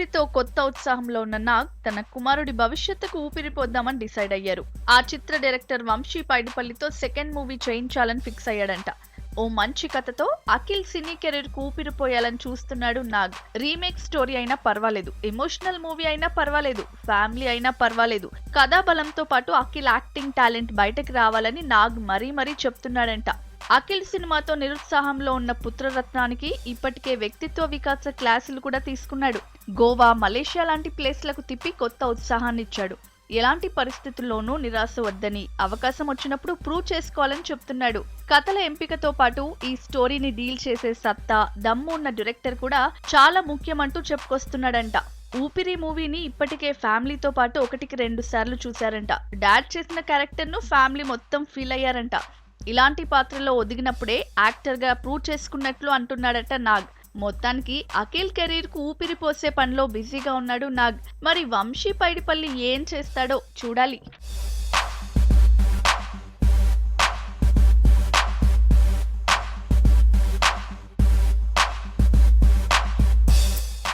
ఊపిరితో కొత్త ఉత్సాహంలో ఉన్న నాగ్ తన కుమారుడి భవిష్యత్తుకు ఊపిరిపోద్దామని డిసైడ్ అయ్యారు. ఆ చిత్ర డైరెక్టర్ వంశీ పైడిపల్లితో సెకండ్ మూవీ చేయించాలని ఫిక్స్ అయ్యాడంట. ఓ మంచి కథతో అఖిల్ సినీ కెరీర్ కు ఊపిరిపోయాలని చూస్తున్నాడు నాగ్. రీమేక్ స్టోరీ అయినా పర్వాలేదు, ఎమోషనల్ మూవీ అయినా పర్వాలేదు, ఫ్యామిలీ అయినా పర్వాలేదు, కథాబలంతో పాటు అఖిల్ యాక్టింగ్ టాలెంట్ బయటకు రావాలని నాగ్ మరీ చెప్తున్నాడంట. అఖిల్ సినిమాతో నిరుత్సాహంలో ఉన్న పుత్రరత్నానికి ఇప్పటికే వ్యక్తిత్వ వికాస క్లాసులు కూడా తీసుకున్నాడు. గోవా, మలేషియా లాంటి ప్లేస్లకు తిప్పి కొత్త ఉత్సాహాన్ని ఇచ్చాడు. ఎలాంటి పరిస్థితుల్లోనూ నిరాశ వద్దని, అవకాశం వచ్చినప్పుడు ప్రూవ్ చేసుకోవాలని చెప్తున్నాడు. కథల ఎంపికతో పాటు ఈ స్టోరీని డీల్ చేసే సత్తా, దమ్ము ఉన్న డైరెక్టర్ కూడా చాలా ముఖ్యమంటూ చెప్పుకొస్తున్నాడంట. ఊపిరి మూవీని ఇప్పటికే ఫ్యామిలీతో పాటు 1-2 సార్లు చూశారంట. డాడ్ చేసిన క్యారెక్టర్ ను ఫ్యామిలీ మొత్తం ఫీల్ అయ్యారంట. ఇలాంటి పాత్రలో ఒదిగినప్పుడే యాక్టర్ గా ప్రూవ్ చేసుకున్నట్లు అంటున్నాడట నాగ్. మొత్తానికి అఖిల్ కెరీర్ కు ఊపిరి పోసే పనిలో బిజీగా ఉన్నాడు నాగ్. మరి వంశీ పైడిపల్లి ఏం చేస్తాడో చూడాలి.